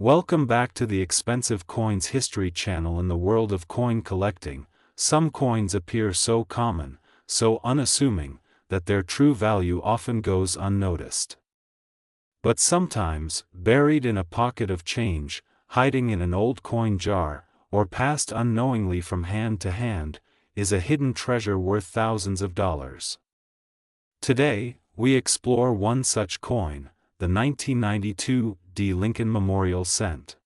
Welcome back to the Expensive Coins History channel. In the world of coin collecting, some coins appear so common, so unassuming, that their true value often goes unnoticed. But sometimes, buried in a pocket of change, hiding in an old coin jar, or passed unknowingly from hand to hand, is a hidden treasure worth thousands of dollars. Today, we explore one such coin, the 1992 Lincoln Memorial Cent.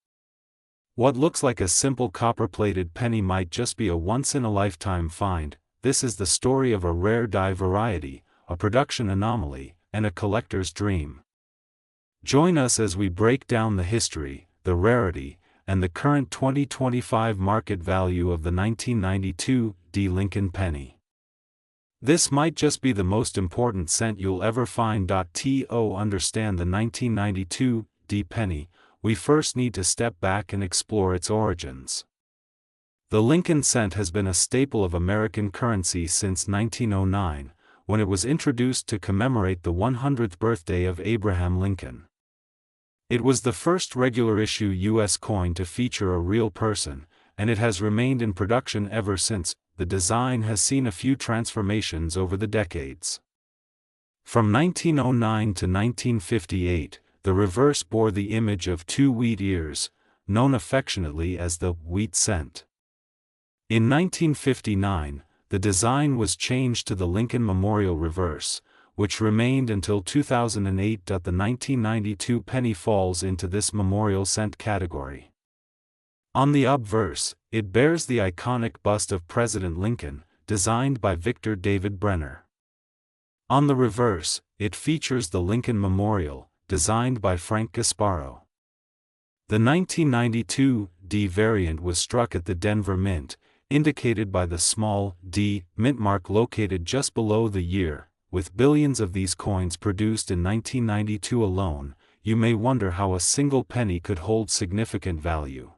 What looks like a simple copper-plated penny might just be a once-in-a-lifetime find. This is the story of a rare die variety, a production anomaly, and a collector's dream. Join us as we break down the history, the rarity, and the current 2025 market value of the 1992 Lincoln penny. This might just be the most important cent you'll ever find. To understand the 1992 penny, we first need to step back and explore its origins. The Lincoln cent has been a staple of American currency since 1909, when it was introduced to commemorate the 100th birthday of Abraham Lincoln. It was the first regular-issue U.S. coin to feature a real person, and it has remained in production ever since. The design has seen a few transformations over the decades. From 1909 to 1958, the reverse bore the image of two wheat ears, known affectionately as the wheat cent. In 1959, the design was changed to the Lincoln Memorial reverse, which remained until 2008. The 1992 penny falls into this memorial cent category. On the obverse, it bears the iconic bust of President Lincoln, designed by Victor David Brenner. On the reverse, it features the Lincoln Memorial, designed by Frank Gasparo. The 1992 variant was struck at the Denver Mint, indicated by the small d mint mark located just below the year. With billions of these coins produced in 1992 alone, you may wonder how a single penny could hold significant value.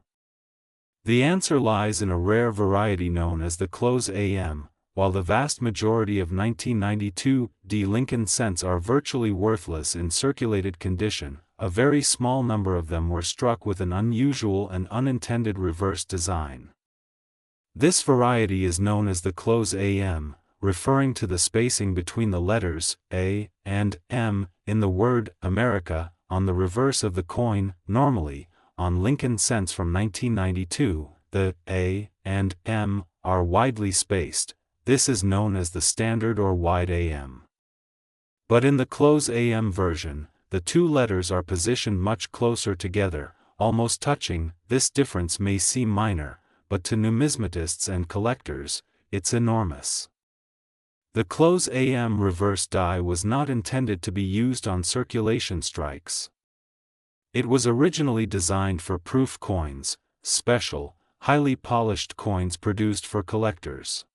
The answer lies in a rare variety known as the close AM. While the vast majority of 1992 Lincoln cents are virtually worthless in circulated condition, a very small number of them were struck with an unusual and unintended reverse design. This variety is known as the close AM, referring to the spacing between the letters A and M in the word America on the reverse of the coin. Normally, on Lincoln cents from 1992, the A and M are widely spaced. This is known as the standard or wide AM. But in the close AM version, the two letters are positioned much closer together, almost touching. This difference may seem minor, but to numismatists and collectors, it's enormous. The close AM reverse die was not intended to be used on circulation strikes. It was originally designed for proof coins, special, highly polished coins produced for collectors.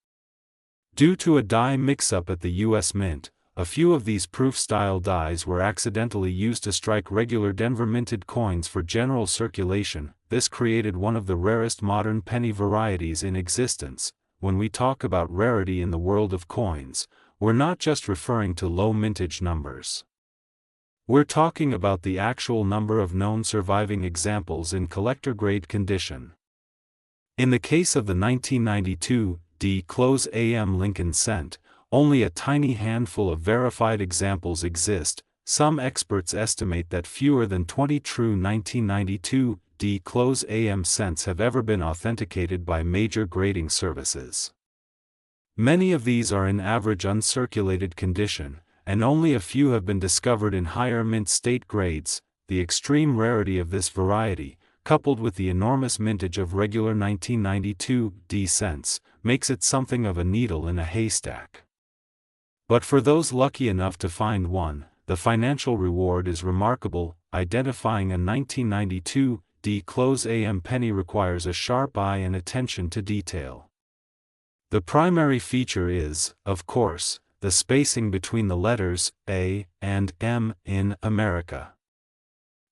Due to a die mix-up at the U.S. Mint, a few of these proof-style dies were accidentally used to strike regular Denver minted coins for general circulation. This created one of the rarest modern penny varieties in existence. When we talk about rarity in the world of coins, we're not just referring to low mintage numbers. We're talking about the actual number of known surviving examples in collector-grade condition. In the case of the 1992 close AM Lincoln cent, only a tiny handful of verified examples exist. Some experts estimate that fewer than 20 true 1992 close AM cents have ever been authenticated by major grading services. Many of these are in average uncirculated condition, and only a few have been discovered in higher mint state grades. The extreme rarity of this variety, coupled with the enormous mintage of regular 1992 cents, makes it something of a needle in a haystack. But for those lucky enough to find one, the financial reward is remarkable. Identifying a 1992 close AM penny requires a sharp eye and attention to detail. The primary feature is, of course, the spacing between the letters A and M in America.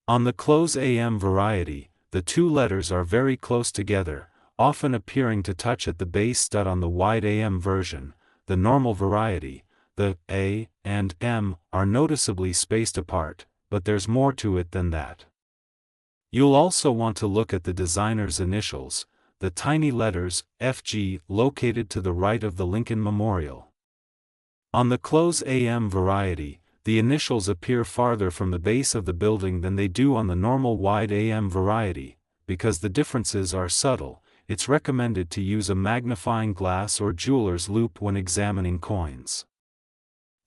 On the close AM variety, the two letters are very close together, often appearing to touch at the base stud. On the wide AM version, the normal variety, the A and M are noticeably spaced apart, but there's more to it than that. You'll also want to look at the designer's initials, the tiny letters, FG, located to the right of the Lincoln Memorial. On the close AM variety, the initials appear farther from the base of the building than they do on the normal wide AM variety. Because the differences are subtle, it's recommended to use a magnifying glass or jeweler's loupe when examining coins.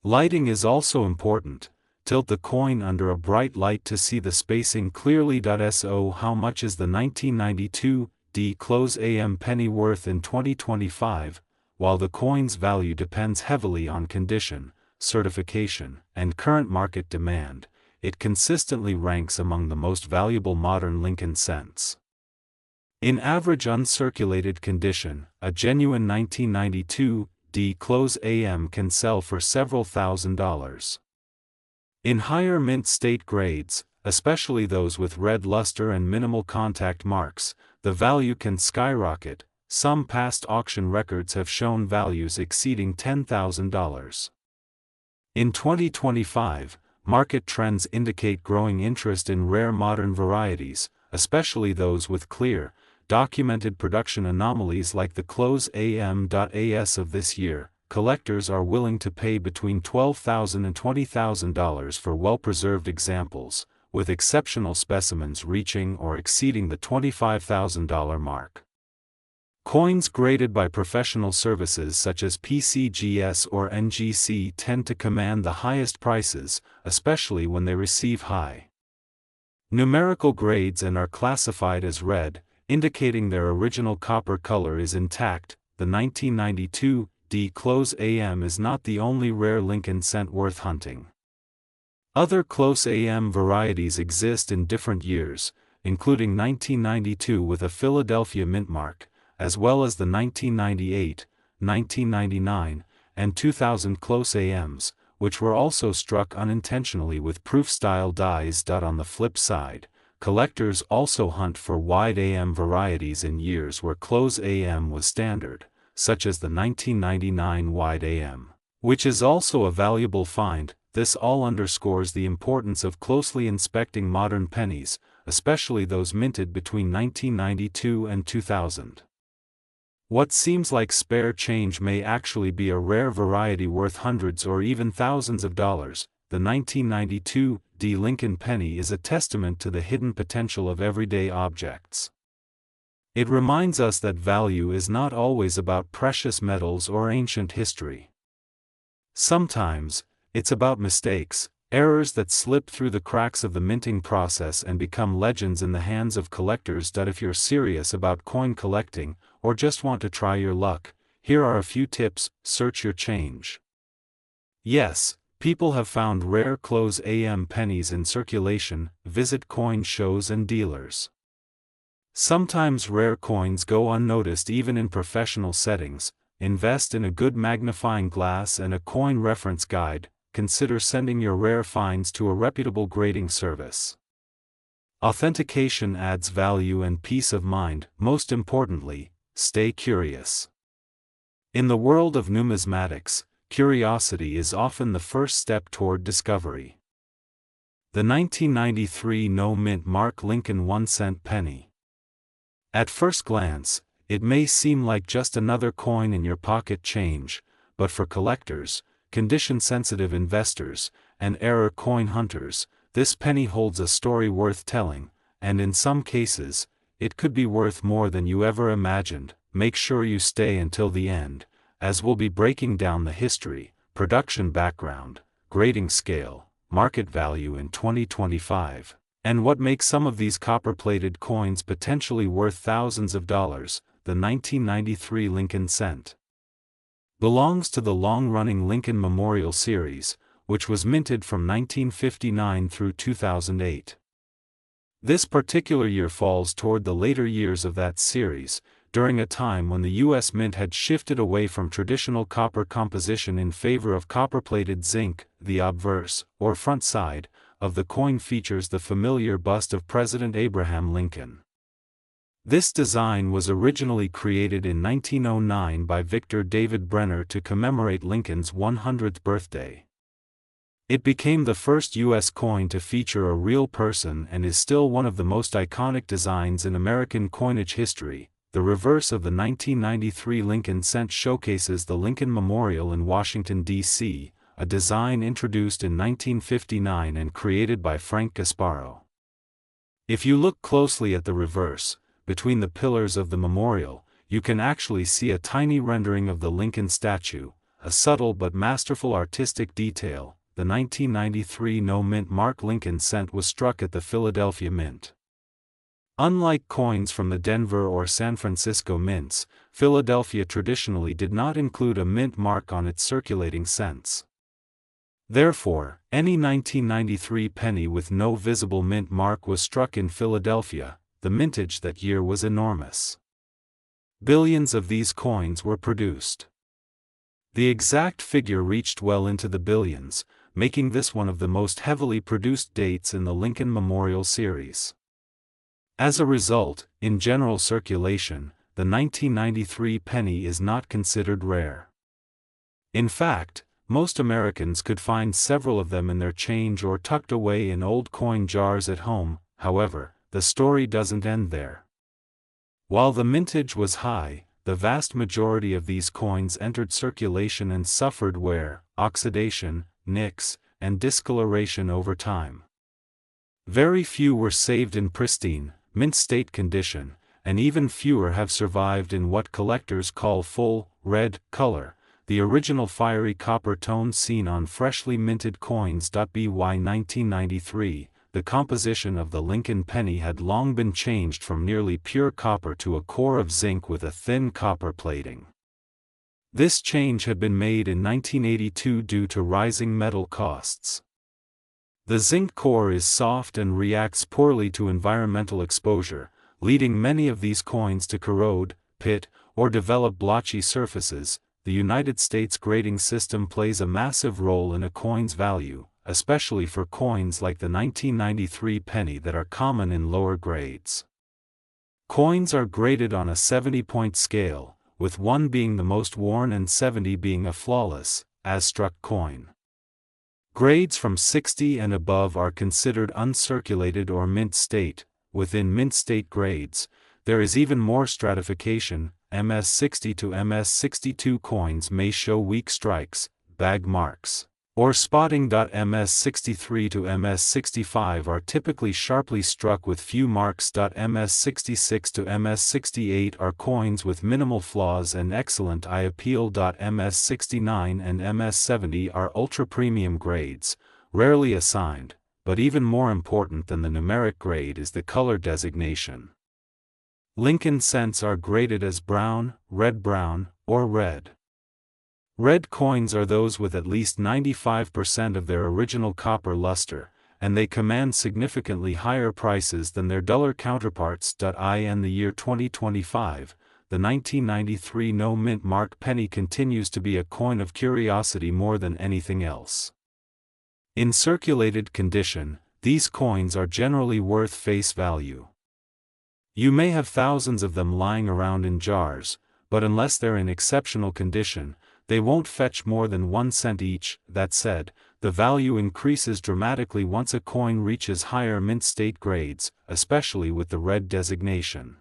Lighting is also important. Tilt the coin under a bright light to see the spacing clearly. So how much is the 1992 D close AM penny worth in 2025? While the coin's value depends heavily on condition, certification, and current market demand, it consistently ranks among the most valuable modern Lincoln cents. In average uncirculated condition, a genuine 1992 D close AM can sell for several $1,000s. In higher mint state grades, especially those with red luster and minimal contact marks, the value can skyrocket. Some past auction records have shown values exceeding $10,000. In 2025, market trends indicate growing interest in rare modern varieties, especially those with clear, documented production anomalies like the close AM.AS of this year. Collectors are willing to pay between $12,000 and $20,000 for well-preserved examples, with exceptional specimens reaching or exceeding the $25,000 mark. Coins graded by professional services such as PCGS or NGC tend to command the highest prices, especially when they receive high numerical grades and are classified as red, indicating their original copper color is intact. The 1992 D close AM is not the only rare Lincoln cent worth hunting. Other close AM varieties exist in different years, including 1992 with a Philadelphia mint mark, as well as the 1998, 1999, and 2000 close AMs, which were also struck unintentionally with proof-style dies. On the flip side, collectors also hunt for wide AM varieties in years where close AM was standard, such as the 1999 wide AM, which is also a valuable find. This all underscores the importance of closely inspecting modern pennies, especially those minted between 1992 and 2000. What seems like spare change may actually be a rare variety worth hundreds or even thousands of dollars. The 1992 D Lincoln penny is a testament to the hidden potential of everyday objects. It reminds us that value is not always about precious metals or ancient history. Sometimes, it's about mistakes, errors that slip through the cracks of the minting process and become legends in the hands of collectors. If you're serious about coin collecting, or just want to try your luck, here are a few tips. Search your change. Yes, people have found rare close AM pennies in circulation. Visit coin shows and dealers. Sometimes rare coins go unnoticed even in professional settings. Invest in a good magnifying glass and a coin reference guide. Consider sending your rare finds to a reputable grading service. Authentication adds value and peace of mind. Most importantly, stay curious. In the world of numismatics, curiosity is often the first step toward discovery. The 1993 no mint mark Lincoln 1-cent penny. At first glance, it may seem like just another coin in your pocket change, but for collectors, condition-sensitive investors, and error coin hunters, this penny holds a story worth telling, and in some cases, it could be worth more than you ever imagined. Make sure you stay until the end, as we'll be breaking down the history, production background, grading scale, market value in 2025. And what makes some of these copper-plated coins potentially worth thousands of dollars. The 1993 Lincoln cent belongs to the long-running Lincoln Memorial series, which was minted from 1959 through 2008. This particular year falls toward the later years of that series, during a time when the U.S. Mint had shifted away from traditional copper composition in favor of copper-plated zinc. The obverse, or front side, of the coin features the familiar bust of President Abraham Lincoln. This design was originally created in 1909 by Victor David Brenner to commemorate Lincoln's 100th birthday. It became the first U.S. coin to feature a real person and is still one of the most iconic designs in American coinage history. The reverse of the 1993 Lincoln cent showcases the Lincoln Memorial in Washington, D.C., a design introduced in 1959 and created by Frank Gasparo. If you look closely at the reverse, between the pillars of the memorial, you can actually see a tiny rendering of the Lincoln statue, a subtle but masterful artistic detail. The 1993 no-mint mark Lincoln cent was struck at the Philadelphia Mint. Unlike coins from the Denver or San Francisco mints, Philadelphia traditionally did not include a mint mark on its circulating cents. Therefore, any 1993 penny with no visible mint mark was struck in Philadelphia. The mintage that year was enormous. Billions of these coins were produced. The exact figure reached well into the billions, making this one of the most heavily produced dates in the Lincoln Memorial series. As a result, in general circulation, the 1993 penny is not considered rare. In fact, most Americans could find several of them in their change or tucked away in old coin jars at home. However, the story doesn't end there. While the mintage was high, the vast majority of these coins entered circulation and suffered wear, oxidation, nicks, and discoloration over time. Very few were saved in pristine, mint state condition, and even fewer have survived in what collectors call full, red, color, the original fiery copper tone seen on freshly minted coins. By 1993, the composition of the Lincoln penny had long been changed from nearly pure copper to a core of zinc with a thin copper plating. This change had been made in 1982 due to rising metal costs. The zinc core is soft and reacts poorly to environmental exposure, leading many of these coins to corrode, pit, or develop blotchy surfaces. The United States grading system plays a massive role in a coin's value, especially for coins like the 1993 penny that are common in lower grades. Coins are graded on a 70-point scale, with 1 being the most worn and 70 being a flawless, as-struck coin. Grades from 60 and above are considered uncirculated or mint state. Within mint state grades, there is even more stratification. MS-60 to MS-62 coins may show weak strikes, bag marks, or spotting. MS-63 to MS-65 are typically sharply struck with few marks. MS-66 to MS-68 are coins with minimal flaws and excellent eye appeal. MS-69 and MS-70 are ultra-premium grades, rarely assigned, but even more important than the numeric grade is the color designation. Lincoln cents are graded as brown, red-brown, or red. Red coins are those with at least 95% of their original copper luster, and they command significantly higher prices than their duller counterparts. In the year 2025, the 1993 no-mint mark penny continues to be a coin of curiosity more than anything else. In circulated condition, these coins are generally worth face value. You may have thousands of them lying around in jars, but unless they're in exceptional condition, they won't fetch more than 1 cent each. That said, the value increases dramatically once a coin reaches higher mint state grades, especially with the red designation.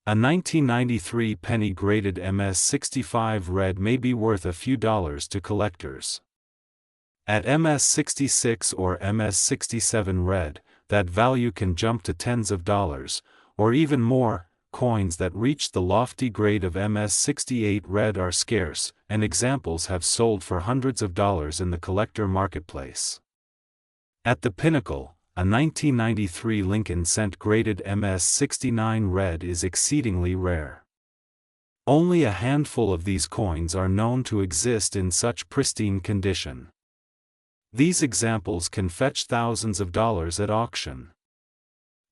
A 1993 penny graded MS-65 red may be worth a few dollars to collectors. At MS-66 or MS-67 red, that value can jump to tens of dollars, or even more. Coins that reach the lofty grade of MS-68 red are scarce, and examples have sold for hundreds of dollars in the collector marketplace. At the pinnacle, a 1993 Lincoln cent graded MS-69 red is exceedingly rare. Only a handful of these coins are known to exist in such pristine condition. These examples can fetch thousands of dollars at auction.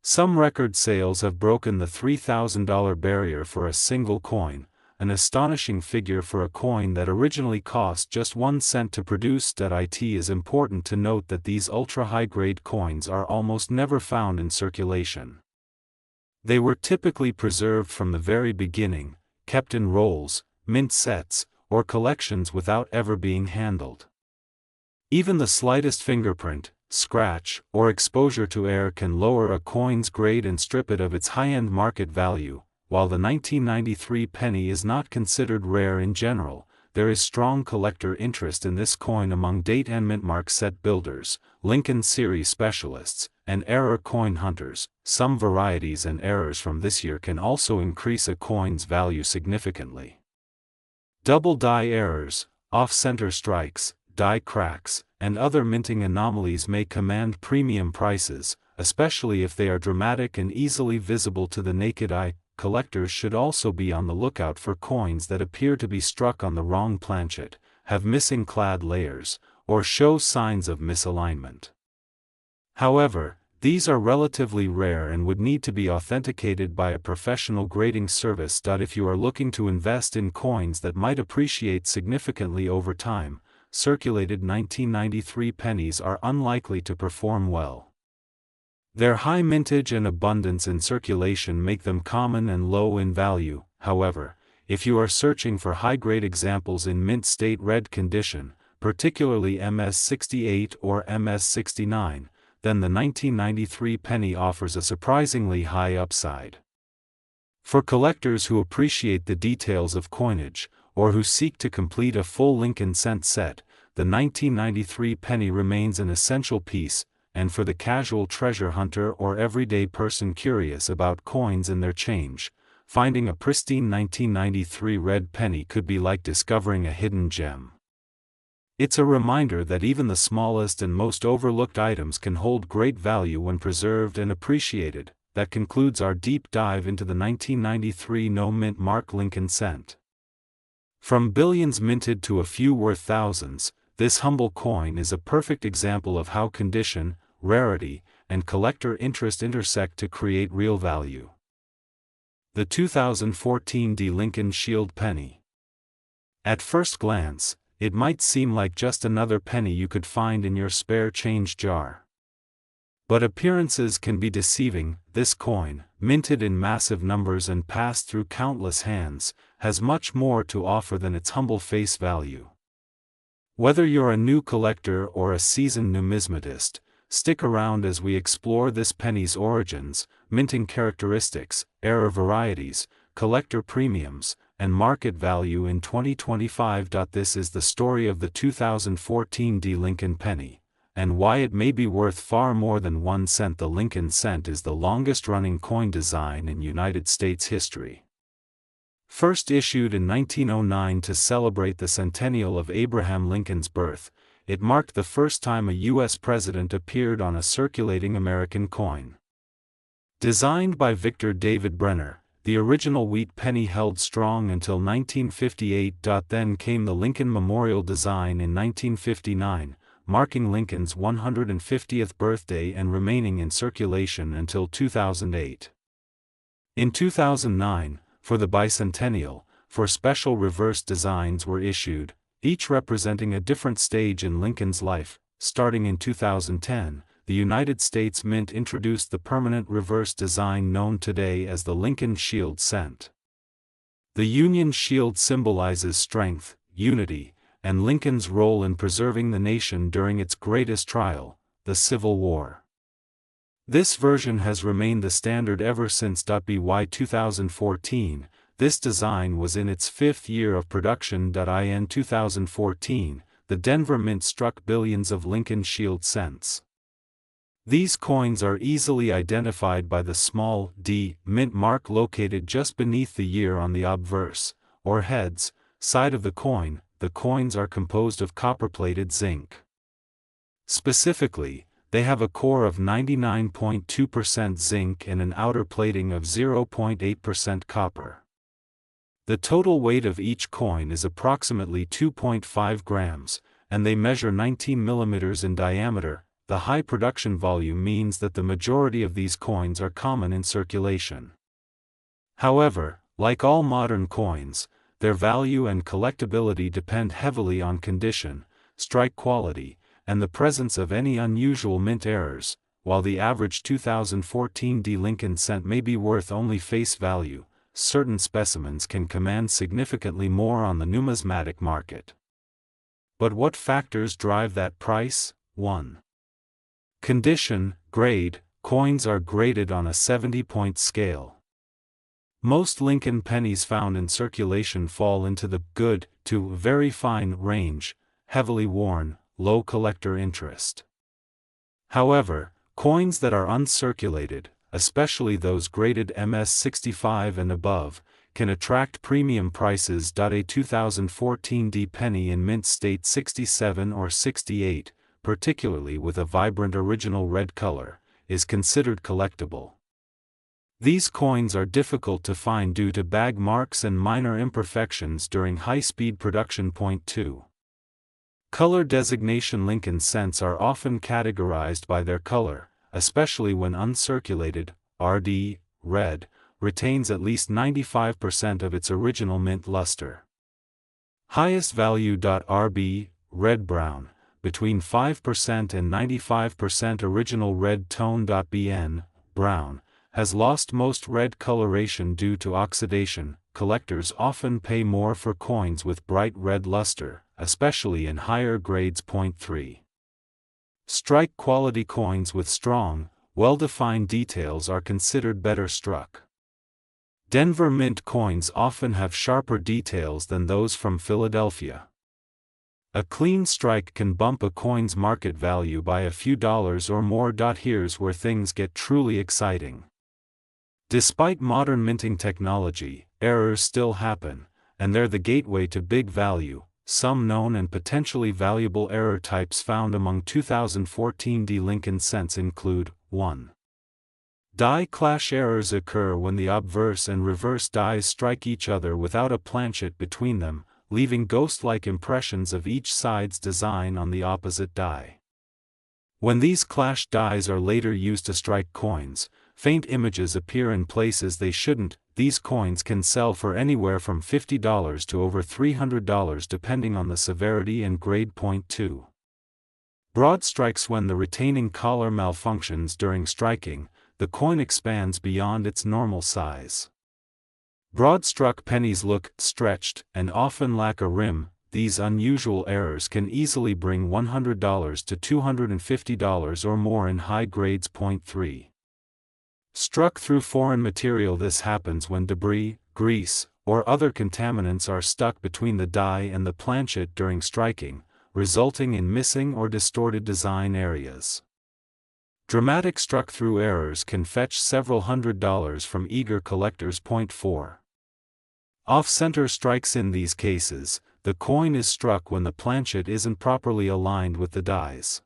Some record sales have broken the $3,000 barrier for a single coin, an astonishing figure for a coin that originally cost just 1 cent to produce. It is important to note that these ultra-high-grade coins are almost never found in circulation. They were typically preserved from the very beginning, kept in rolls, mint sets, or collections without ever being handled. Even the slightest fingerprint, scratch, or exposure to air can lower a coin's grade and strip it of its high-end market value. While the 1993 penny is not considered rare in general, there is strong collector interest in this coin among date and mint mark set builders, Lincoln series specialists, and error coin hunters. Some varieties and errors from this year can also increase a coin's value significantly. Double die errors, off-center strikes, die cracks, and other minting anomalies may command premium prices, especially if they are dramatic and easily visible to the naked eye. Collectors should also be on the lookout for coins that appear to be struck on the wrong planchet, have missing clad layers, or show signs of misalignment. However, these are relatively rare and would need to be authenticated by a professional grading service. If you are looking to invest in coins that might appreciate significantly over time, circulated 1993 pennies are unlikely to perform well. Their high mintage and abundance in circulation make them common and low in value. However, if you are searching for high-grade examples in mint state red condition, particularly MS68 or MS69, then the 1993 penny offers a surprisingly high upside. For collectors who appreciate the details of coinage, or who seek to complete a full Lincoln cent set, the 1993 penny remains an essential piece. And for the casual treasure hunter or everyday person curious about coins and their change, finding a pristine 1993 red penny could be like discovering a hidden gem. It's a reminder that even the smallest and most overlooked items can hold great value when preserved and appreciated. That concludes our deep dive into the 1993 no-mint mark Lincoln cent. From billions minted to a few worth thousands, this humble coin is a perfect example of how condition, rarity, and collector interest intersect to create real value. The 2014 D. Lincoln Shield Penny. At first glance, it might seem like just another penny you could find in your spare change jar. But appearances can be deceiving. This coin, minted in massive numbers and passed through countless hands, has much more to offer than its humble face value. Whether you're a new collector or a seasoned numismatist, stick around as we explore this penny's origins, minting characteristics, error varieties, collector premiums, and market value in 2025. This is the story of the 2014 D. Lincoln penny, and why it may be worth far more than 1 cent. The Lincoln cent is the longest-running coin design in United States history. First issued in 1909 to celebrate the centennial of Abraham Lincoln's birth, it marked the first time a U.S. president appeared on a circulating American coin. Designed by Victor David Brenner, the original wheat penny held strong until 1958. Then came the Lincoln Memorial design in 1959, marking Lincoln's 150th birthday and remaining in circulation until 2008. In 2009, for the bicentennial, four special reverse designs were issued, each representing a different stage in Lincoln's life. Starting in 2010, the United States Mint introduced the permanent reverse design known today as the Lincoln Shield cent. The Union Shield symbolizes strength, unity, and Lincoln's role in preserving the nation during its greatest trial, the Civil War. This version has remained the standard ever since. By 2014, this design was in its 5th year of production. In 2014, the Denver Mint struck billions of Lincoln Shield cents. These coins are easily identified by the small d mint mark located just beneath the year on the obverse, or heads, side of the coin. The coins are composed of copper-plated zinc. Specifically, they have a core of 99.2% zinc and an outer plating of 0.8% copper. The total weight of each coin is approximately 2.5 grams, and they measure 19 millimeters in diameter. The high production volume means that the majority of these coins are common in circulation. However, like all modern coins, their value and collectability depend heavily on condition, strike quality, and the presence of any unusual mint errors. While the average 2014 D. Lincoln cent may be worth only face value, certain specimens can command significantly more on the numismatic market. But what factors drive that price? 1. Condition, grade. Coins are graded on a 70-point scale. Most Lincoln pennies found in circulation fall into the good to very fine range, heavily worn, low collector interest. However, coins that are uncirculated, especially those graded MS65 and above, can attract premium prices. A 2014 D penny in mint state 67 or 68, particularly with a vibrant original red color, is considered collectible. These coins are difficult to find due to bag marks and minor imperfections during high-speed production. 2. Color designation. Lincoln cents are often categorized by their color, especially when uncirculated. RD, red, retains at least 95% of its original mint luster. Highest value. RB, red-brown, between 5% and 95% original red tone. BN, brown, has lost most red coloration due to oxidation. Collectors often pay more for coins with bright red luster, especially in higher grades. 3. Strike quality. Coins with strong, well-defined details are considered better struck. Denver Mint coins often have sharper details than those from Philadelphia. A clean strike can bump a coin's market value by a few dollars or more. Here's where things get truly exciting. Despite modern minting technology, errors still happen, and they're the gateway to big value. Some known and potentially valuable error types found among 2014 D Lincoln cents include: 1. Die clash. Errors occur when the obverse and reverse dies strike each other without a planchet between them, leaving ghost-like impressions of each side's design on the opposite die. When these clashed dies are later used to strike coins, faint images appear in places they shouldn't. These coins can sell for anywhere from $50 to over $300 depending on the severity and grade. 2. Broad strikes. When the retaining collar malfunctions during striking, the coin expands beyond its normal size. Broad-struck pennies look stretched and often lack a rim. These unusual errors can easily bring $100 to $250 or more in high grades. 3. Struck through foreign material. This happens when debris, grease, or other contaminants are stuck between the die and the planchet during striking, resulting in missing or distorted design areas. Dramatic struck-through errors can fetch several $100s from eager collectors. 4. Off-center strikes. In these cases, the coin is struck when the planchet isn't properly aligned with the dies.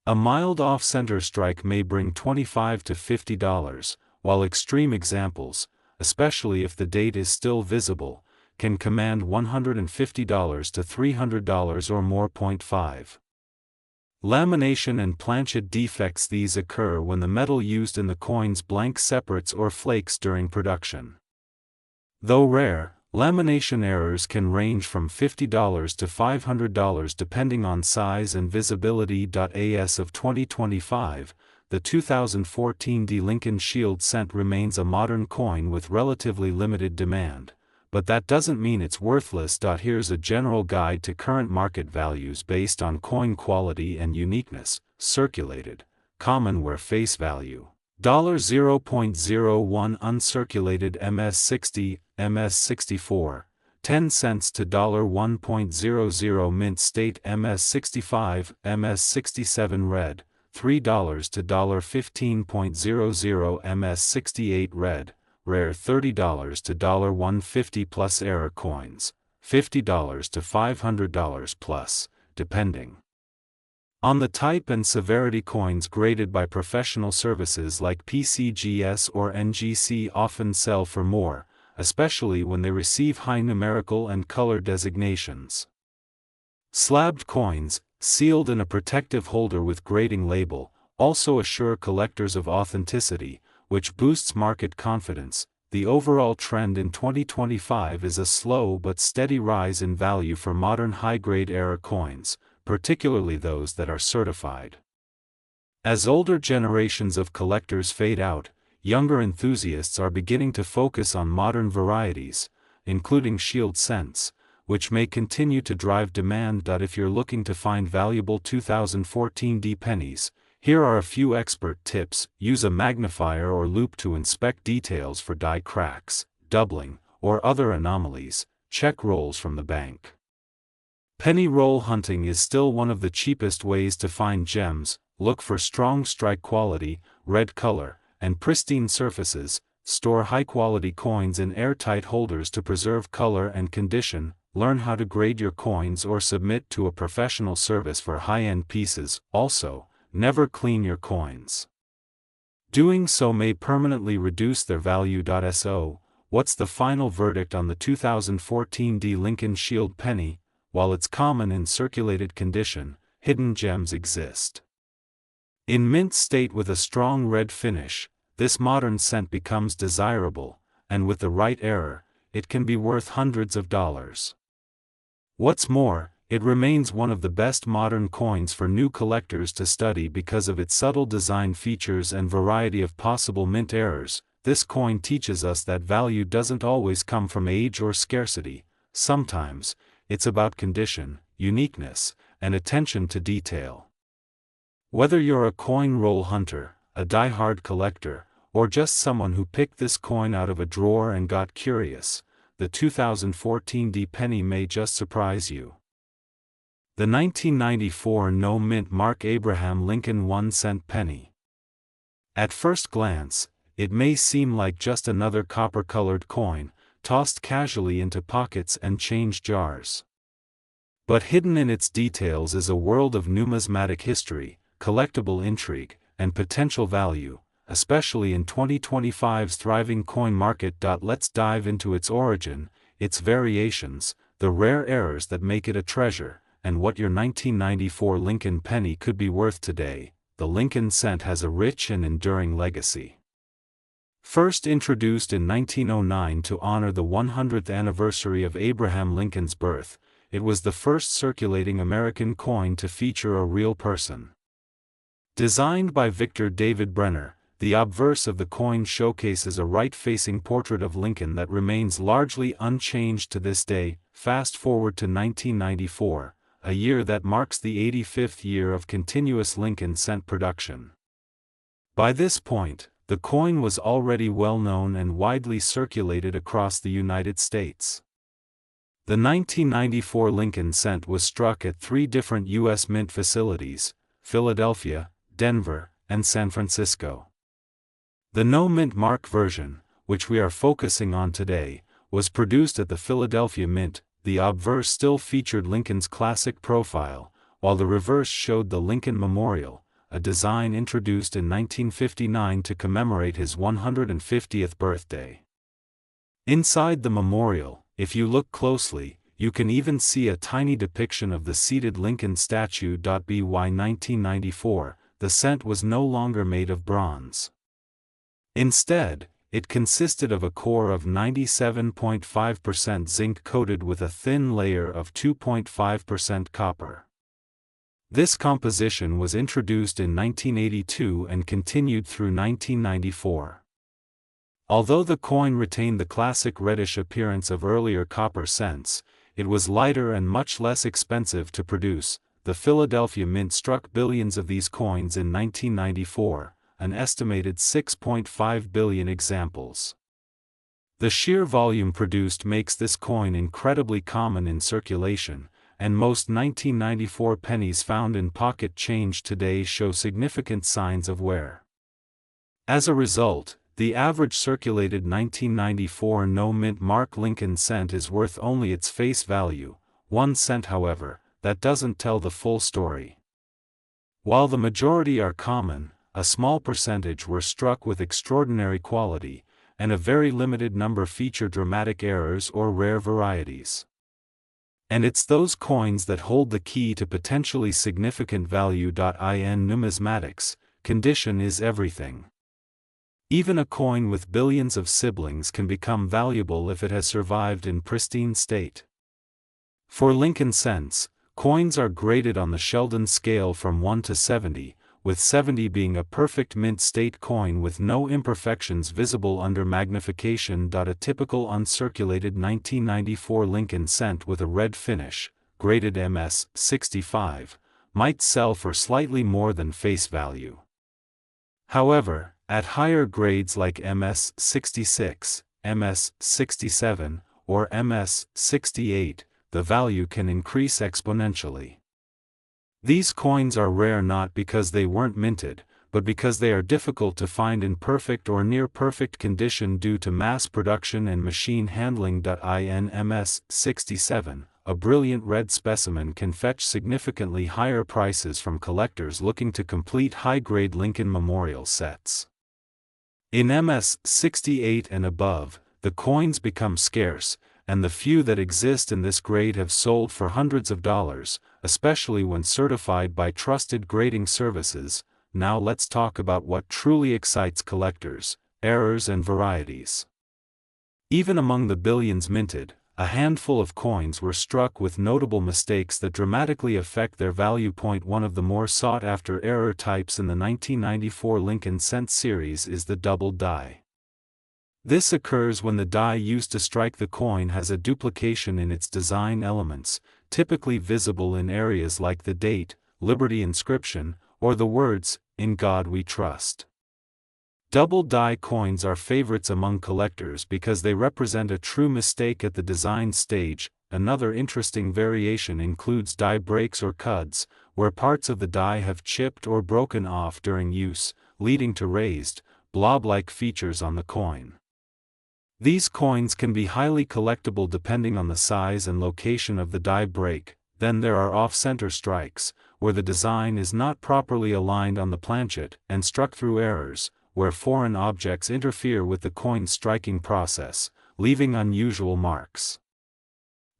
A mild off-center strike may bring $25 to $50, while extreme examples, especially if the date is still visible, can command $150 to $300 or more. 5. Lamination and planchet defects. These occur when the metal used in the coins blank separates or flakes during production. Though rare, lamination errors can range from $50 to $500 depending on size and visibility. As of 2025, the 2014 D Lincoln Shield cent remains a modern coin with relatively limited demand, but that doesn't mean it's worthless. Here's a general guide to current market values based on coin quality and uniqueness. Circulated, common wear face value, $0.01 uncirculated MS60, MS64, 10 cents to $1.00 mint state MS65, MS67 red, $3 to $15.00 MS68 red, rare $30 to $150 plus error coins, $50 to $500 plus, depending on the type and severity. Coins graded by professional services like PCGS or NGC often sell for more, especially when they receive high numerical and color designations. Slabbed coins, sealed in a protective holder with grading label, also assure collectors of authenticity, which boosts market confidence. The overall trend in 2025 is a slow but steady rise in value for modern high-grade era coins, particularly those that are certified. As older generations of collectors fade out, younger enthusiasts are beginning to focus on modern varieties, including Shield cents, which may continue to drive demand. If you're looking to find valuable 2014 D pennies, here are a few expert tips. Use a magnifier or loupe to inspect details for die cracks, doubling, or other anomalies. Check rolls from the bank. Penny roll hunting is still one of the cheapest ways to find gems. Look for strong strike quality, red color, and pristine surfaces. Store high-quality coins in airtight holders to preserve color and condition. Learn how to grade your coins or submit to a professional service for high-end pieces. Also, never clean your coins. Doing so may permanently reduce their value. So, what's the final verdict on the 2014 D Lincoln Shield penny? While it's common in circulated condition, hidden gems exist. In mint state with a strong red finish, this modern cent becomes desirable, and with the right error, it can be worth hundreds of dollars. What's more, it remains one of the best modern coins for new collectors to study because of its subtle design features and variety of possible mint errors. This coin teaches us that value doesn't always come from age or scarcity. Sometimes, it's about condition, uniqueness, and attention to detail. Whether you're a coin roll hunter, a die-hard collector, or just someone who picked this coin out of a drawer and got curious, the 2014 D penny may just surprise you. The 1994 no-mint Mark Abraham Lincoln 1-cent penny. At first glance, it may seem like just another copper-colored coin, tossed casually into pockets and change jars. But hidden in its details is a world of numismatic history, collectible intrigue, and potential value, especially in 2025's thriving coin market. Let's dive into its origin, its variations, the rare errors that make it a treasure, and what your 1994 Lincoln penny could be worth today. The Lincoln cent has a rich and enduring legacy. First introduced in 1909 to honor the 100th anniversary of Abraham Lincoln's birth, it was the first circulating American coin to feature a real person. Designed by Victor David Brenner, the obverse of the coin showcases a right-facing portrait of Lincoln that remains largely unchanged to this day. Fast forward to 1994, a year that marks the 85th year of continuous Lincoln cent production. By this point, the coin was already well known and widely circulated across the United States. The 1994 Lincoln cent was struck at 3 different U.S. mint facilities: Philadelphia, Denver, and San Francisco. The no-mint mark version, which we are focusing on today, was produced at the Philadelphia Mint. The obverse still featured Lincoln's classic profile, while the reverse showed the Lincoln Memorial, a design introduced in 1959 to commemorate his 150th birthday. Inside the memorial, if you look closely, you can even see a tiny depiction of the seated Lincoln statue. By 1994, the cent was no longer made of bronze. Instead, it consisted of a core of 97.5% zinc coated with a thin layer of 2.5% copper. This composition was introduced in 1982 and continued through 1994. Although the coin retained the classic reddish appearance of earlier copper cents, it was lighter and much less expensive to produce. The Philadelphia Mint struck billions of these coins in 1994, an estimated 6.5 billion examples. The sheer volume produced makes this coin incredibly common in circulation, and most 1994 pennies found in pocket change today show significant signs of wear. As a result, the average circulated 1994 no-mint Mark Lincoln cent is worth only its face value, 1 cent. However, that doesn't tell the full story. While the majority are common, a small percentage were struck with extraordinary quality, and a very limited number feature dramatic errors or rare varieties. And it's those coins that hold the key to potentially significant value. In numismatics, condition is everything. Even a coin with billions of siblings can become valuable if it has survived in pristine state. For Lincoln cents, coins are graded on the Sheldon scale from 1 to 70, with 70 being a perfect mint state coin with no imperfections visible under magnification. A typical uncirculated 1994 Lincoln cent with a red finish, graded MS 65, might sell for slightly more than face value. However, at higher grades like MS 66, MS 67, or MS 68, the value can increase exponentially. These coins are rare not because they weren't minted, but because they are difficult to find in perfect or near-perfect condition due to mass production and machine handling. In MS 67, a brilliant red specimen can fetch significantly higher prices from collectors looking to complete high-grade Lincoln Memorial sets. In MS 68 and above, the coins become scarce, and the few that exist in this grade have sold for hundreds of dollars, especially when certified by trusted grading services. Now let's talk about what truly excites collectors: errors and varieties. Even among the billions minted, a handful of coins were struck with notable mistakes that dramatically affect their value. One of the more sought-after error types in the 1994 Lincoln cent series is the double die. This occurs when the die used to strike the coin has a duplication in its design elements, typically visible in areas like the date, Liberty inscription, or the words, "In God We Trust." Double die coins are favorites among collectors because they represent a true mistake at the design stage. Another interesting variation includes die breaks or cuds, where parts of the die have chipped or broken off during use, leading to raised, blob-like features on the coin. These coins can be highly collectible depending on the size and location of the die break. Then there are off-center strikes, where the design is not properly aligned on the planchet, and struck through errors, where foreign objects interfere with the coin's striking process, leaving unusual marks.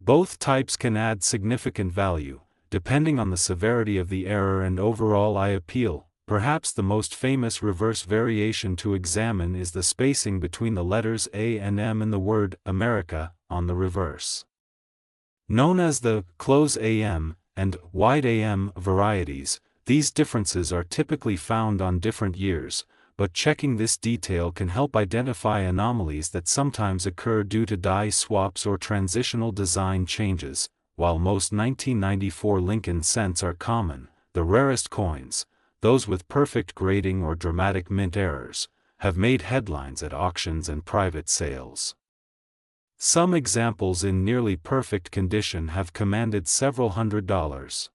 Both types can add significant value, depending on the severity of the error and overall eye appeal. Perhaps the most famous reverse variation to examine is the spacing between the letters A and M in the word America on the reverse. Known as the close AM and wide AM varieties, these differences are typically found on different years, but checking this detail can help identify anomalies that sometimes occur due to die swaps or transitional design changes. While most 1994 Lincoln cents are common, the rarest coins, those with perfect grading or dramatic mint errors, have made headlines at auctions and private sales. Some examples in nearly perfect condition have commanded several $100s.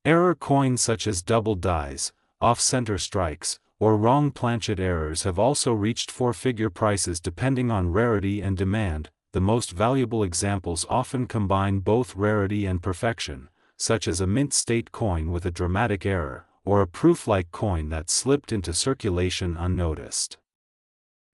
Error coins such as double dies, off-center strikes, or wrong planchet errors have also reached four-figure prices depending on rarity and demand. The most valuable examples often combine both rarity and perfection, such as a mint state coin with a dramatic error, or a proof-like coin that slipped into circulation unnoticed.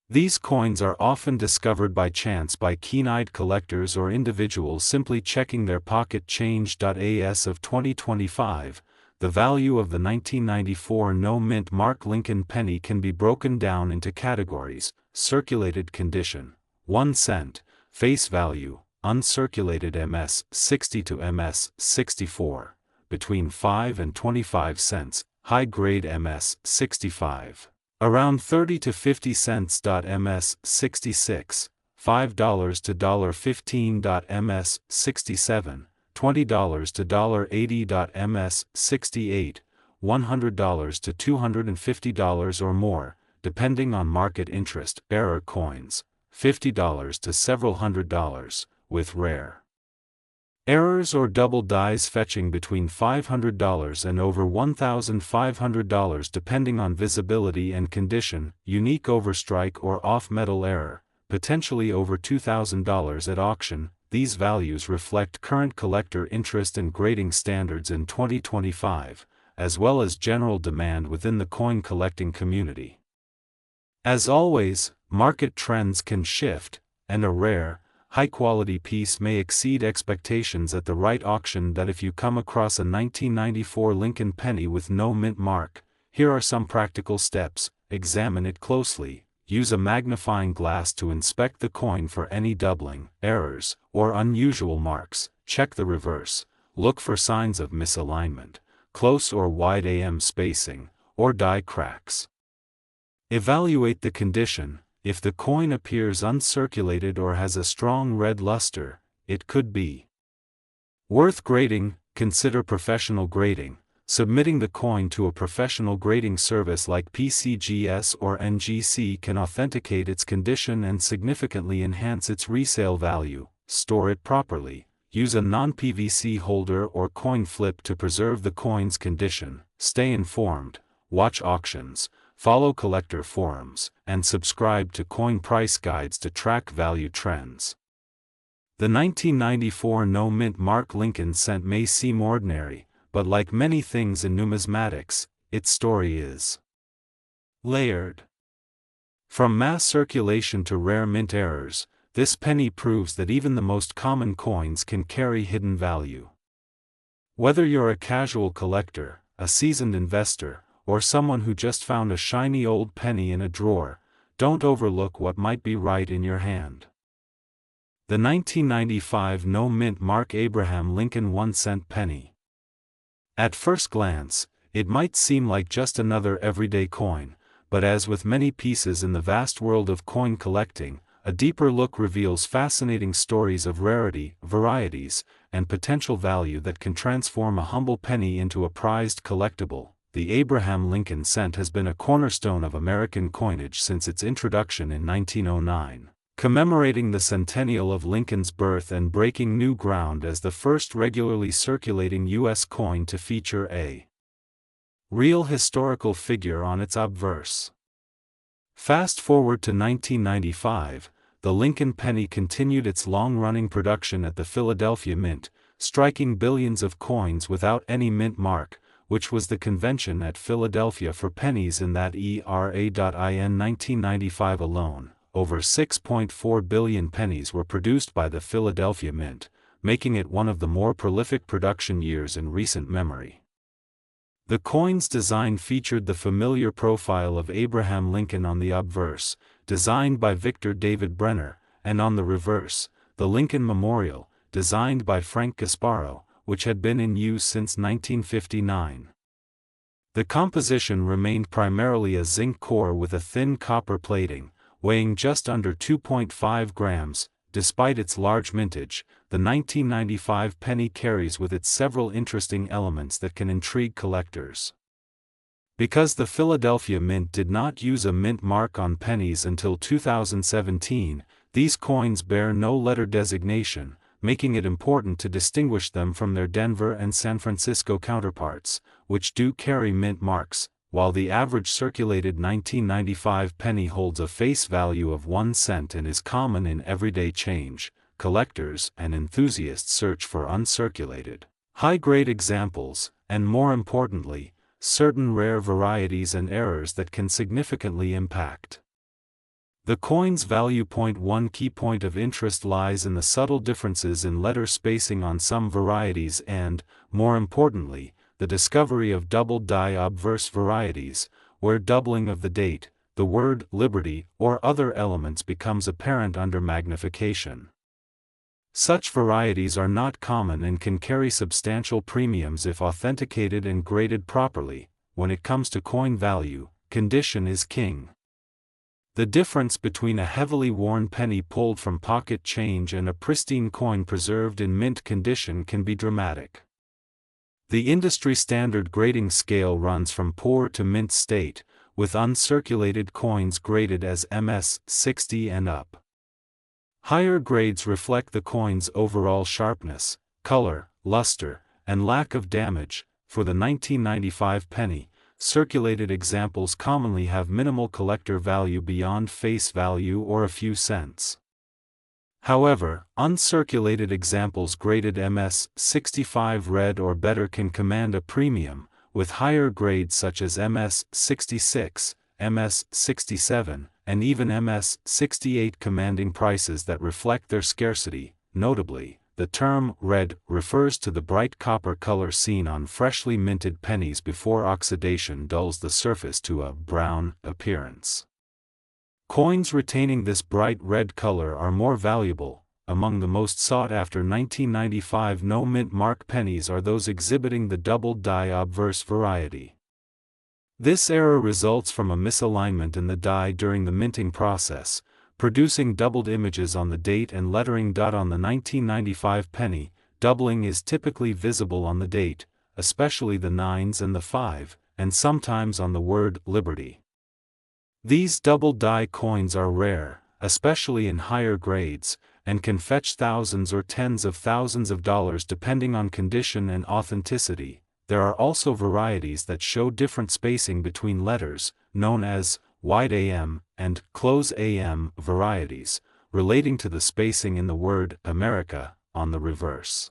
These coins are often discovered by chance by keen-eyed collectors or individuals simply checking their pocket change. As of 2025, the value of the 1994 no-mint mark Lincoln penny can be broken down into categories: circulated condition, 1 cent, face value, uncirculated MS 60 to MS 64, between 5 and 25 cents, high-grade MS 65, around 30 to 50 cents. MS 66, $5 to $1.15. MS 67, $20 to $1.80. MS 68, $100 to $250 or more, depending on market interest. Error coins, $50 to several $100s, with rare errors or double dies fetching between $500 and over $1,500 depending on visibility and condition. Unique overstrike or off-metal error, potentially over $2,000 at auction. These values reflect current collector interest and grading standards in 2025, as well as general demand within the coin collecting community. As always, market trends can shift, and a rare, high-quality piece may exceed expectations at the right auction. If you come across a 1994 Lincoln penny with no mint mark, here are some practical steps. Examine it closely. Use a magnifying glass to inspect the coin for any doubling, errors, or unusual marks. Check the reverse. Look for signs of misalignment, close or wide AM spacing, or die cracks. Evaluate the condition. If the coin appears uncirculated or has a strong red luster, it could be worth grading. Consider professional grading. Submitting the coin to a professional grading service like PCGS or NGC can authenticate its condition and significantly enhance its resale value. Store it properly. Use a non-PVC holder or coin flip to preserve the coin's condition. Stay informed. Watch auctions, follow collector forums, and subscribe to coin price guides to track value trends. The 1994 no-mint mark Lincoln cent may seem ordinary, but like many things in numismatics, its story is layered. From mass circulation to rare mint errors, this penny proves that even the most common coins can carry hidden value. Whether you're a casual collector, a seasoned investor, or someone who just found a shiny old penny in a drawer, don't overlook what might be right in your hand. The 1995 no-mint mark Abraham Lincoln 1-cent penny. At first glance, it might seem like just another everyday coin, but as with many pieces in the vast world of coin collecting, a deeper look reveals fascinating stories of rarity, varieties, and potential value that can transform a humble penny into a prized collectible. The Abraham Lincoln cent has been a cornerstone of American coinage since its introduction in 1909. Commemorating the centennial of Lincoln's birth and breaking new ground as the first regularly circulating U.S. coin to feature a real historical figure on its obverse. Fast forward to 1995, the Lincoln penny continued its long-running production at the Philadelphia Mint, striking billions of coins without any mint mark, which was the convention at Philadelphia for pennies in that era.in 1995 alone. Over 6.4 billion pennies were produced by the Philadelphia Mint, making it one of the more prolific production years in recent memory. The coin's design featured the familiar profile of Abraham Lincoln on the obverse, designed by Victor David Brenner, and on the reverse, the Lincoln Memorial, designed by Frank Gasparo, which had been in use since 1959. The composition remained primarily a zinc core with a thin copper plating, weighing just under 2.5 grams. Despite its large mintage, the 1995 penny carries with it several interesting elements that can intrigue collectors. Because the Philadelphia Mint did not use a mint mark on pennies until 2017, these coins bear no letter designation, making it important to distinguish them from their Denver and San Francisco counterparts, which do carry mint marks. While the average circulated 1995 penny holds a face value of 1 cent and is common in everyday change, collectors and enthusiasts search for uncirculated, high-grade examples, and more importantly, certain rare varieties and errors that can significantly impact the coin's value. One key point of interest lies in the subtle differences in letter spacing on some varieties and, more importantly, the discovery of double-die obverse varieties, where doubling of the date, the word liberty, or other elements becomes apparent under magnification. Such varieties are not common and can carry substantial premiums if authenticated and graded properly. When it comes to coin value, condition is king. The difference between a heavily worn penny pulled from pocket change and a pristine coin preserved in mint condition can be dramatic. The industry standard grading scale runs from poor to mint state, with uncirculated coins graded as MS 60 and up. Higher grades reflect the coin's overall sharpness, color, luster, and lack of damage. For the 1995 penny, circulated examples commonly have minimal collector value beyond face value or a few cents. However, uncirculated examples graded MS 65 red or better can command a premium, with higher grades such as MS 66, MS 67, and even MS 68 commanding prices that reflect their scarcity. Notably, the term red refers to the bright copper color seen on freshly minted pennies before oxidation dulls the surface to a brown appearance. Coins retaining this bright red color are more valuable. among the most sought-after 1995 no-mint mark pennies are those exhibiting the doubled die obverse variety. This error results from a misalignment in the die during the minting process, producing doubled images on the date and lettering. On the 1995 penny, doubling is typically visible on the date, especially the 9s and the 5, and sometimes on the word Liberty. These double die coins are rare, especially in higher grades, and can fetch thousands or tens of thousands of dollars depending on condition and authenticity. There are also varieties that show different spacing between letters, known as wide AM and close AM varieties, relating to the spacing in the word America on the reverse.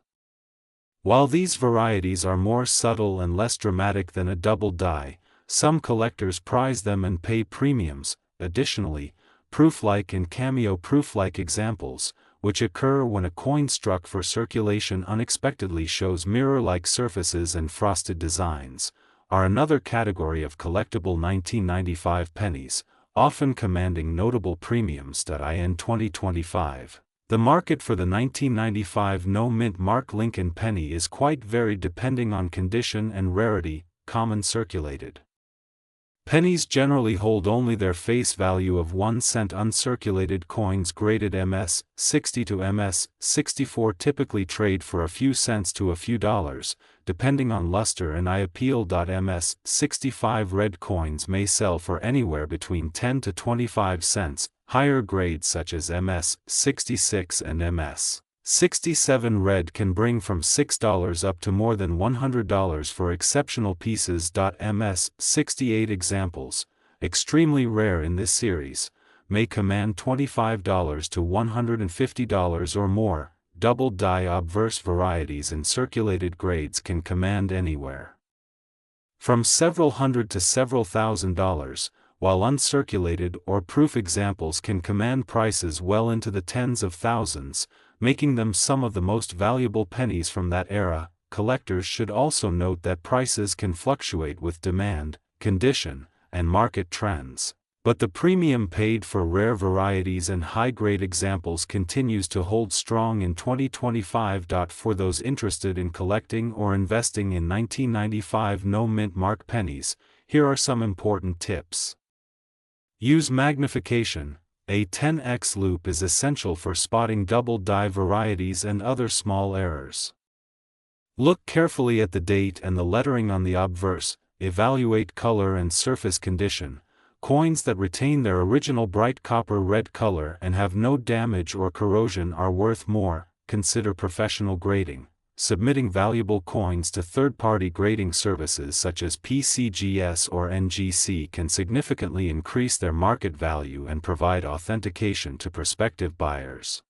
While these varieties are more subtle and less dramatic than a double die, some collectors prize them and pay premiums. Additionally, proof-like and cameo proof-like examples, which occur when a coin struck for circulation unexpectedly shows mirror-like surfaces and frosted designs, are another category of collectible 1995 pennies, often commanding notable premiums. In 2025, the market for the 1995 no-mint mark Lincoln penny is quite varied depending on condition and rarity. Common circulated pennies generally hold only their face value of 1 cent. Uncirculated coins graded MS 60 to MS 64 typically trade for a few cents to a few dollars, depending on luster and eye appeal. MS 65 red coins may sell for anywhere between 10 to 25 cents. Higher grades such as MS 66 and MS 67 red can bring from $6 up to more than $100 for exceptional pieces. MS 68 examples, extremely rare in this series, may command $25 to $150 or more. Double die obverse varieties in circulated grades can command anywhere from several hundred to several $1,000s, while uncirculated or proof examples can command prices well into the tens of thousands, making them some of the most valuable pennies from that era. Collectors should also note that prices can fluctuate with demand, condition, and market trends, but the premium paid for rare varieties and high-grade examples continues to hold strong in 2025. For those interested in collecting or investing in 1995 no-mint mark pennies, here are some important tips. Use magnification. A 10x loupe is essential for spotting double die varieties and other small errors. Look carefully at the date and the lettering on the obverse. Evaluate color and surface condition. Coins that retain their original bright copper red color and have no damage or corrosion are worth more. Consider professional grading. Submitting valuable coins to third-party grading services such as PCGS or NGC can significantly increase their market value and provide authentication to prospective buyers.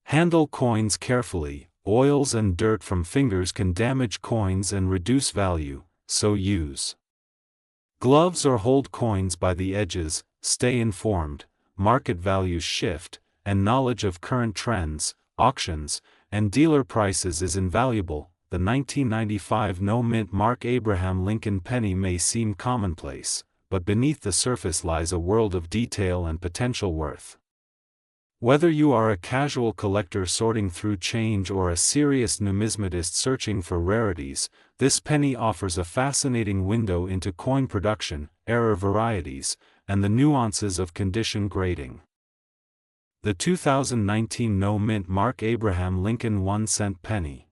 Handle coins carefully. Oils and dirt from fingers can damage coins and reduce value, so use gloves or hold coins by the edges. Stay informed. Market values shift, and knowledge of current trends, auctions, and dealer prices is invaluable. The 1995 no-mint mark Abraham Lincoln penny may seem commonplace, but beneath the surface lies a world of detail and potential worth. Whether you are a casual collector sorting through change or a serious numismatist searching for rarities, this penny offers a fascinating window into coin production, error varieties, and the nuances of condition grading. The 2019 no-mint mark Abraham Lincoln 1-cent penny.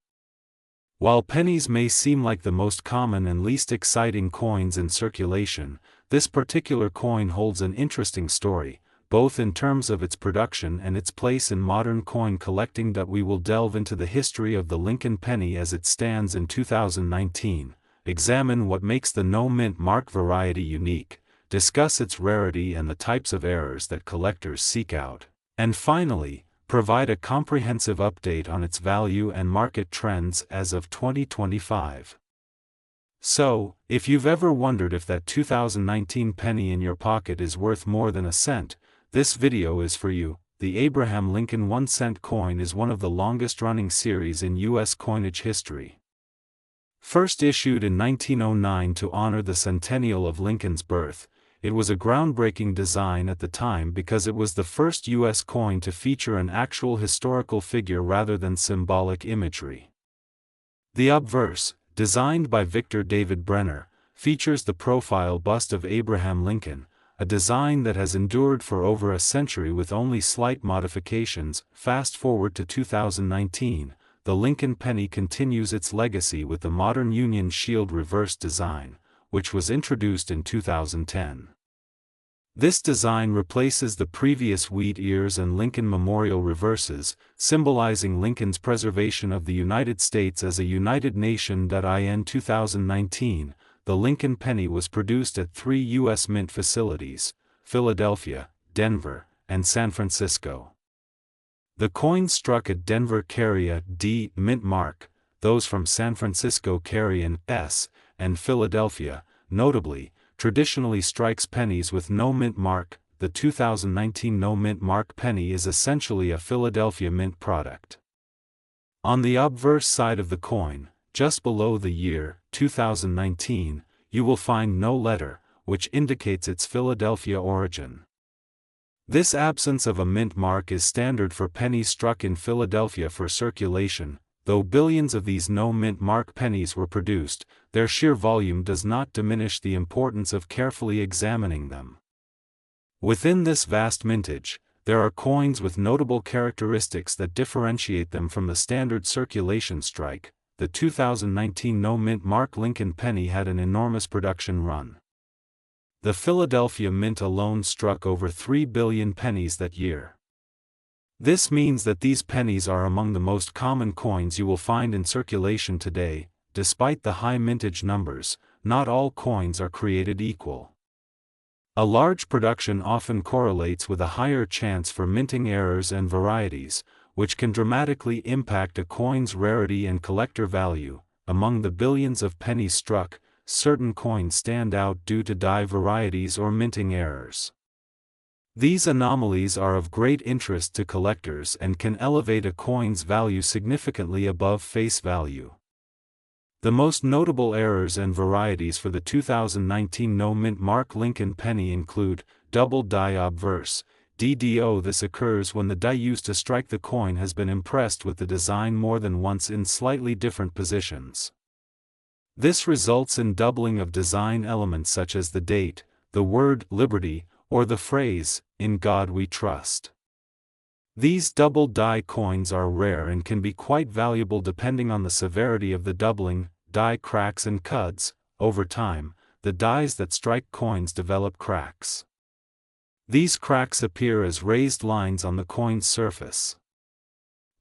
While pennies may seem like the most common and least exciting coins in circulation, this particular coin holds an interesting story, both in terms of its production and its place in modern coin collecting. We will delve into the history of the Lincoln penny as it stands in 2019, examine what makes the no-mint mark variety unique, discuss its rarity and the types of errors that collectors seek out, and finally, provide a comprehensive update on its value and market trends as of 2025. So, if you've ever wondered if that 2019 penny in your pocket is worth more than a cent, this video is for you. The Abraham Lincoln 1-cent coin is one of the longest-running series in U.S. coinage history. First issued in 1909 to honor the centennial of Lincoln's birth, It was a groundbreaking design at the time because it was the first U.S. coin to feature an actual historical figure rather than symbolic imagery. The obverse, designed by Victor David Brenner, features the profile bust of Abraham Lincoln, a design that has endured for over a century with only slight modifications. Fast forward to 2019, the Lincoln penny continues its legacy with the modern Union Shield reverse design, which was introduced in 2010. This design replaces the previous wheat ears and Lincoln Memorial reverses, symbolizing Lincoln's preservation of the United States as a united nation. In 2019, the Lincoln penny was produced at 3 U.S. Mint facilities: Philadelphia, Denver, and San Francisco. The coins struck at Denver carry a D mint mark, those from San Francisco carry an S, and Philadelphia, notably, traditionally strikes pennies with no mint mark. The 2019 no mint mark penny is essentially a Philadelphia Mint product. On the obverse side of the coin, just below the year 2019, you will find no letter, which indicates its Philadelphia origin. This absence of a mint mark is standard for pennies struck in Philadelphia for circulation. Though billions of these no mint mark pennies were produced, their sheer volume does not diminish the importance of carefully examining them. Within this vast mintage, there are coins with notable characteristics that differentiate them from the standard circulation strike. The 2019 no mint mark Lincoln penny had an enormous production run. The Philadelphia Mint alone struck over 3 billion pennies that year. This means that these pennies are among the most common coins you will find in circulation today. Despite the high mintage numbers, not all coins are created equal. A large production often correlates with a higher chance for minting errors and varieties, which can dramatically impact a coin's rarity and collector value. Among the billions of pennies struck, certain coins stand out due to die varieties or minting errors. These anomalies are of great interest to collectors and can elevate a coin's value significantly above face value. The most notable errors and varieties for the 2019 no mint mark Lincoln penny include double die obverse, DDO. This occurs when the die used to strike the coin has been impressed with the design more than once in slightly different positions. This results in doubling of design elements such as the date, the word liberty, or the phrase, "In God We Trust." These double die coins are rare and can be quite valuable depending on the severity of the doubling. Die cracks and cuds. Over time, the dies that strike coins develop cracks. These cracks appear as raised lines on the coin's surface.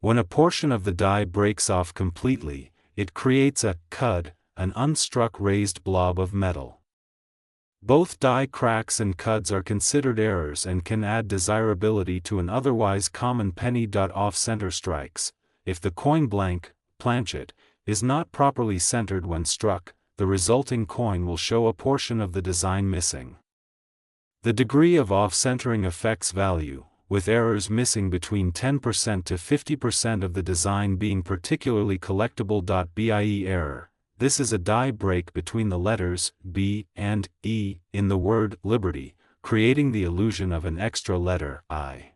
When a portion of the die breaks off completely, it creates a cud, an unstruck raised blob of metal. Both die cracks and cuds are considered errors and can add desirability to an otherwise common penny. Off-center strikes. If the coin planchet, is not properly centered when struck, the resulting coin will show a portion of the design missing. The degree of off-centering affects value, with errors missing between 10% to 50% of the design being particularly collectible. BIE error. This is a die break between the letters B and E in the word liberty, creating the illusion of an extra letter I.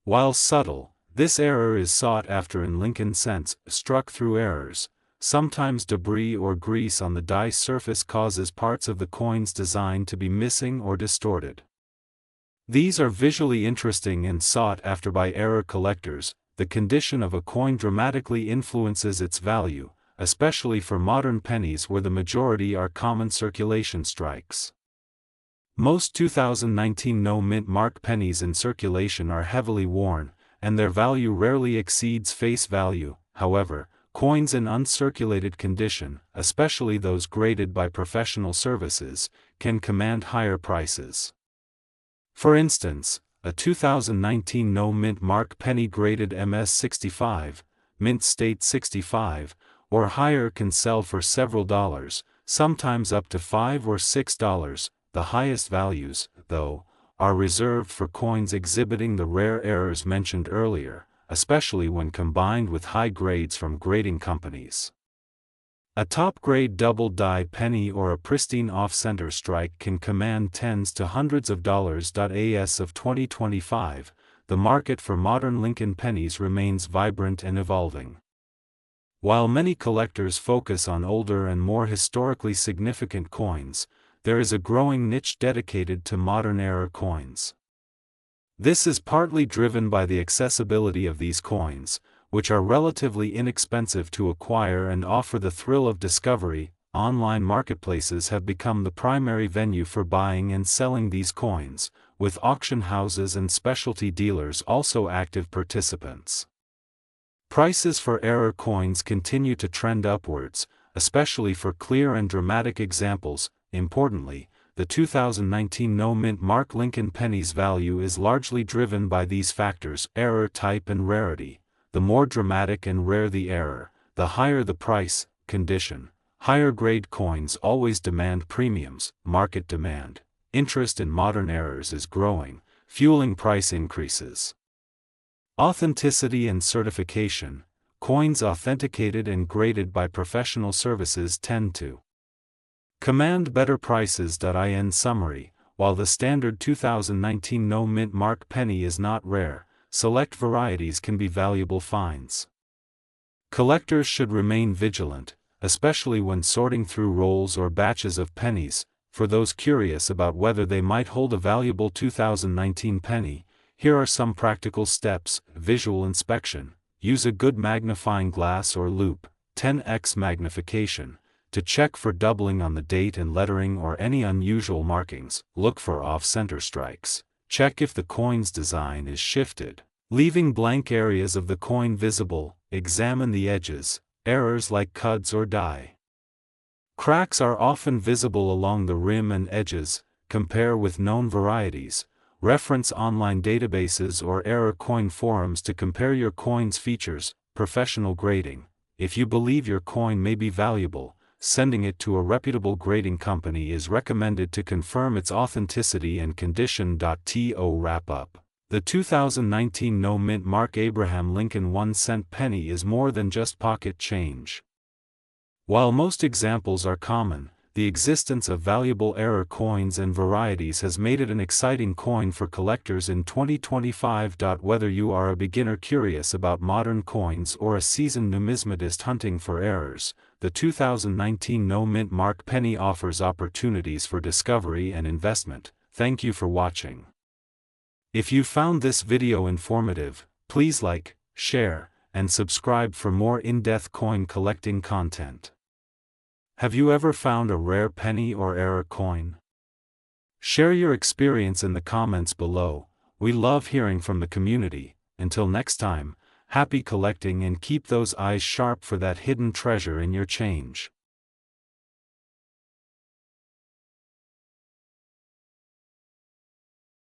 While subtle, this error is sought after in Lincoln cents struck through errors. Sometimes debris or grease on the die surface causes parts of the coin's design to be missing or distorted. These are visually interesting and sought after by error collectors. The condition of a coin dramatically influences its value, especially for modern pennies where the majority are common circulation strikes. Most 2019 no mint mark pennies in circulation are heavily worn, and their value rarely exceeds face value. However, coins in uncirculated condition, especially those graded by professional services, can command higher prices. For instance, a 2019 no mint mark penny graded MS65, mint state 65, or higher can sell for several dollars, sometimes up to $5 or $6. The highest values, though, are reserved for coins exhibiting the rare errors mentioned earlier, especially when combined with high grades from grading companies. A top-grade double-die penny or a pristine off-center strike can command tens to hundreds of dollars. As of 2025, the market for modern Lincoln pennies remains vibrant and evolving. While many collectors focus on older and more historically significant coins, there is a growing niche dedicated to modern-era coins. This is partly driven by the accessibility of these coins, which are relatively inexpensive to acquire and offer the thrill of discovery. Online marketplaces have become the primary venue for buying and selling these coins, with auction houses and specialty dealers also active participants. Prices for era coins continue to trend upwards, especially for clear and dramatic examples. Importantly, the 2019 no-mint mark Lincoln penny's value is largely driven by these factors: error type and rarity. The more dramatic and rare the error, the higher the price. Condition: higher grade coins always demand premiums. Market demand: interest in modern errors is growing, fueling price increases. Authenticity and certification: coins authenticated and graded by professional services tend to command better prices. In summary, while the standard 2019 no-mint mark penny is not rare, select varieties can be valuable finds. Collectors should remain vigilant, especially when sorting through rolls or batches of pennies. For those curious about whether they might hold a valuable 2019 penny, here are some practical steps. Visual inspection: use a good magnifying glass or loupe, 10x magnification, to check for doubling on the date and lettering or any unusual markings. Look for off-center strikes. Check if the coin's design is shifted, leaving blank areas of the coin visible. Examine the edges. Errors like cuts or die cracks are often visible along the rim and edges. Compare with known varieties. Reference online databases or error coin forums to compare your coin's features. Professional grading: if you believe your coin may be valuable, sending it to a reputable grading company is recommended to confirm its authenticity and condition. To wrap up, the 2019 no-mint mark Abraham Lincoln 1-cent penny is more than just pocket change. While most examples are common, the existence of valuable error coins and varieties has made it an exciting coin for collectors in 2025. Whether you are a beginner curious about modern coins or a seasoned numismatist hunting for errors, the 2019 no-mint mark penny offers opportunities for discovery and investment. Thank you for watching. If you found this video informative, please like, share, and subscribe for more in-depth coin collecting content. Have you ever found a rare penny or error coin? Share your experience in the comments below. We love hearing from the community. Until next time, happy collecting and keep those eyes sharp for that hidden treasure in your change.